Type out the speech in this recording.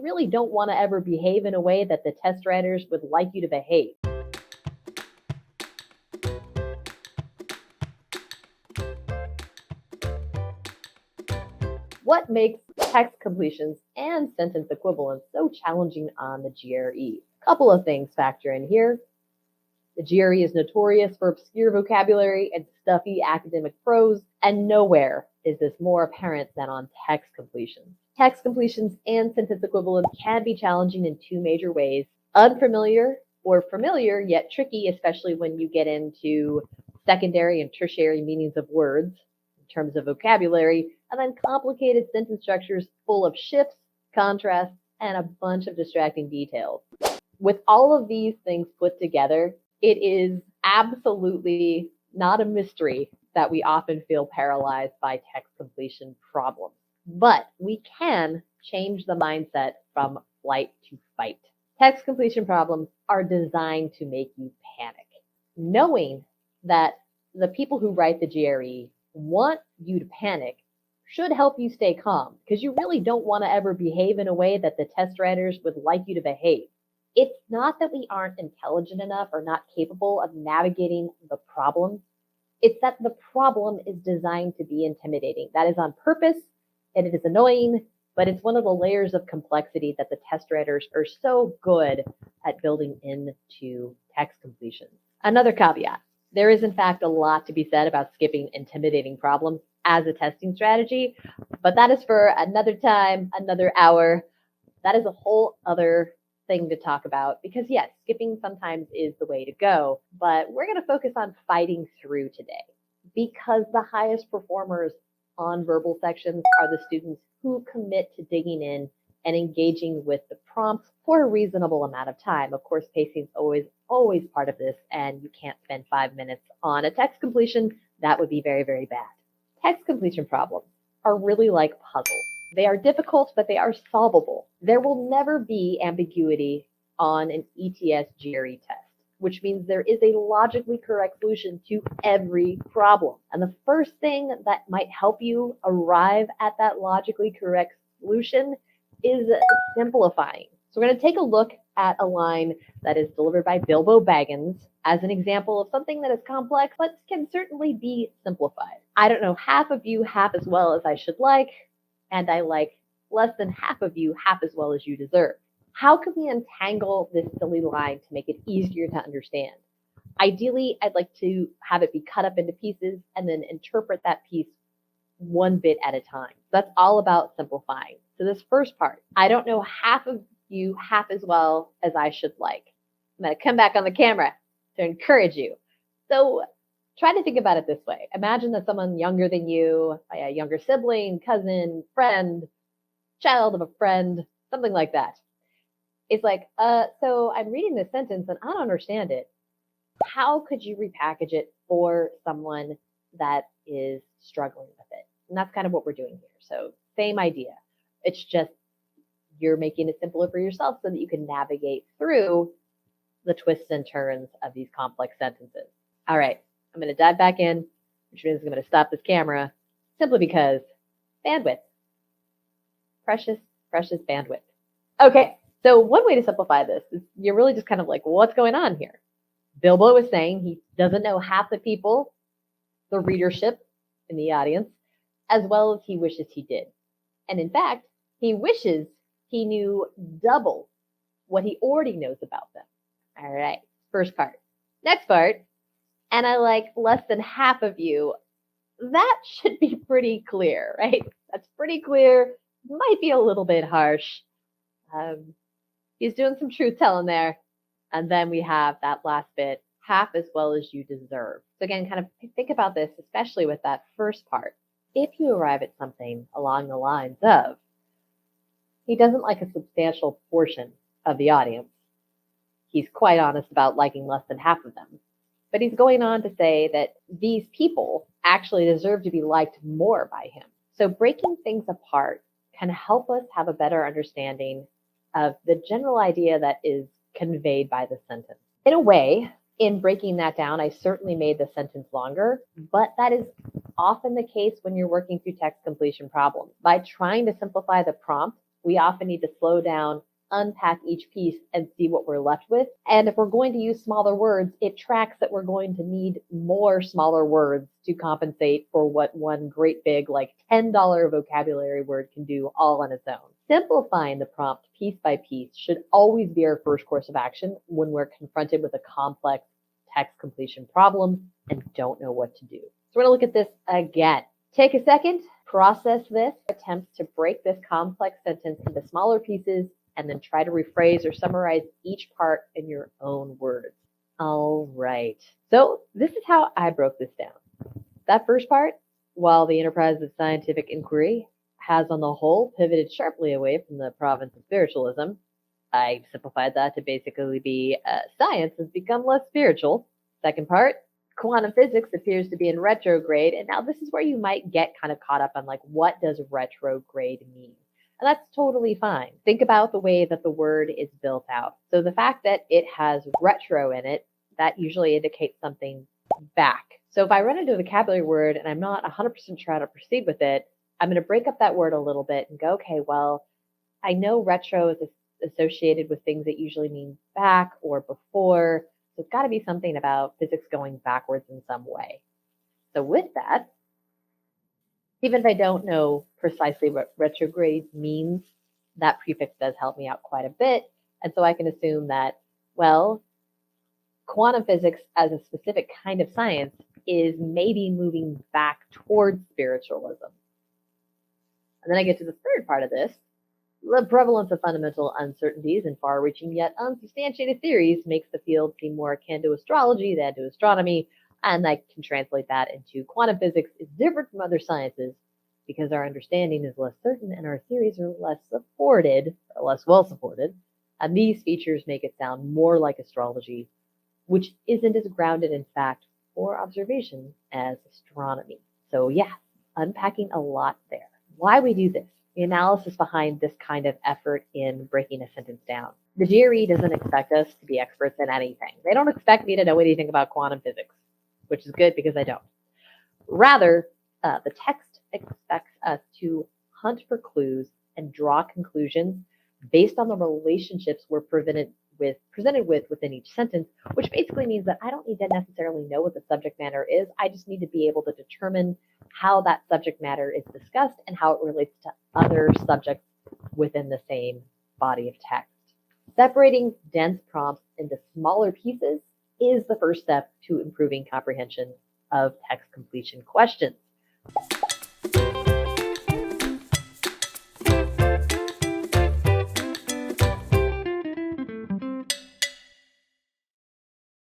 you really don't want to ever behave in a way that the test writers would like you to behave. What makes text completions and sentence equivalence so challenging on the GRE? A couple of things factor in here. The GRE is notorious for obscure vocabulary and stuffy academic prose, and nowhere is this more apparent than on text completions. Text completions and sentence equivalence can be challenging in two major ways: unfamiliar or familiar, yet tricky, especially when you get into secondary and tertiary meanings of words in terms of vocabulary, and then complicated sentence structures full of shifts, contrasts, and a bunch of distracting details. With all of these things put together, it is absolutely not a mystery that we often feel paralyzed by text completion problems. But we can change the mindset from flight to fight. Text completion problems are designed to make you panic. Knowing that the people who write the GRE want you to panic should help you stay calm, because you really don't want to ever behave in a way that the test writers would like you to behave. It's not that we aren't intelligent enough or not capable of navigating the problem. It's that the problem is designed to be intimidating. That is on purpose, and it is annoying, but it's one of the layers of complexity that the test writers are so good at building into text completion. Another caveat: there is in fact a lot to be said about skipping intimidating problems as a testing strategy, but that is for another time, another hour. That is a whole other thing to talk about, because yes, skipping sometimes is the way to go, but we're going to focus on fighting through today, because the highest performers on verbal sections are the students who commit to digging in and engaging with the prompts for a reasonable amount of time. Of course, pacing is always part of this, and you can't spend 5 minutes on a text completion. That would be very, very bad. Text completion problems are really like puzzles. They are difficult, but they are solvable. There will never be ambiguity on an ETS GRE test, which means there is a logically correct solution to every problem. And the first thing that might help you arrive at that logically correct solution is simplifying. So we're going to take a look at a line that is delivered by Bilbo Baggins as an example of something that is complex, but can certainly be simplified. I don't know half of you half as well as I should like, and I like less than half of you half as well as you deserve. How can we untangle this silly line to make it easier to understand? Ideally, I'd like to have it be cut up into pieces and then interpret that piece one bit at a time. That's all about simplifying. So this first part, I don't know half of you half as well as I should like. I'm going to come back on the camera to encourage you. So try to think about it this way. Imagine that someone younger than you, a younger sibling, cousin, friend, child of a friend, something like that, is like, so I'm reading this sentence and I don't understand it. How could you repackage it for someone that is struggling with it? And that's kind of what we're doing here. So same idea. It's just you're making it simpler for yourself so that you can navigate through the twists and turns of these complex sentences. All right, I'm going to dive back in, which means I'm going to stop this camera simply because bandwidth. Precious, precious bandwidth. Okay, so one way to simplify this is you're really just kind of like, what's going on here? Bilbo is saying he doesn't know half the people, the readership in the audience, as well as he wishes he did. And in fact, he wishes he knew double what he already knows about them. All right, first part. Next part, and I like less than half of you. That should be pretty clear, right? That's pretty clear. Might be a little bit harsh. He's doing some truth telling there. And then we have that last bit, half as well as you deserve. So again, kind of think about this, especially with that first part. If you arrive at something along the lines of, he doesn't like a substantial portion of the audience. He's quite honest about liking less than half of them. But he's going on to say that these people actually deserve to be liked more by him. So breaking things apart can help us have a better understanding of the general idea that is conveyed by the sentence. In a way, in breaking that down, I certainly made the sentence longer, but that is often the case when you're working through text completion problems. By trying to simplify the prompt, we often need to slow down, unpack each piece, and see what we're left with. And if we're going to use smaller words, it tracks that we're going to need more smaller words to compensate for what one great big, like $10 vocabulary word can do all on its own. Simplifying the prompt piece by piece should always be our first course of action when we're confronted with a complex text completion problem and don't know what to do. So we're going to look at this again. Take a second, process this, attempt to break this complex sentence into smaller pieces, and then try to rephrase or summarize each part in your own words. All right. So this is how I broke this down. That first part, while the enterprise of scientific inquiry has on the whole pivoted sharply away from the province of spiritualism, I simplified that to basically be science has become less spiritual. Second part, quantum physics appears to be in retrograde. And now this is where you might get kind of caught up on like, what does retrograde mean? And that's totally fine. Think about the way that the word is built out. So the fact that it has retro in it, that usually indicates something back. So if I run into a vocabulary word and I'm not 100% sure how to proceed with it, I'm going to break up that word a little bit and go, okay, well, I know retro is associated with things that usually mean back or before. So it's got to be something about physics going backwards in some way. So with that, even if I don't know precisely what retrograde means, that prefix does help me out quite a bit. And so I can assume that, well, quantum physics as a specific kind of science is maybe moving back towards spiritualism. And then I get to the third part of this. The prevalence of fundamental uncertainties and far-reaching yet unsubstantiated theories makes the field seem more akin to astrology than to astronomy, and I can translate that into quantum physics is different from other sciences because our understanding is less certain and our theories are less supported, or less well supported, and these features make it sound more like astrology, which isn't as grounded in fact or observation as astronomy. So yeah, unpacking a lot there. Why we do this? The analysis behind this kind of effort in breaking a sentence down. The GRE doesn't expect us to be experts in anything. They don't expect me to know anything about quantum physics, which is good because I don't. Rather, the text expects us to hunt for clues and draw conclusions based on the relationships we're presented with within each sentence, which basically means that I don't need to necessarily know what the subject matter is. I just need to be able to determine how that subject matter is discussed and how it relates to other subjects within the same body of text. Separating dense prompts into smaller pieces is the first step to improving comprehension of text completion questions.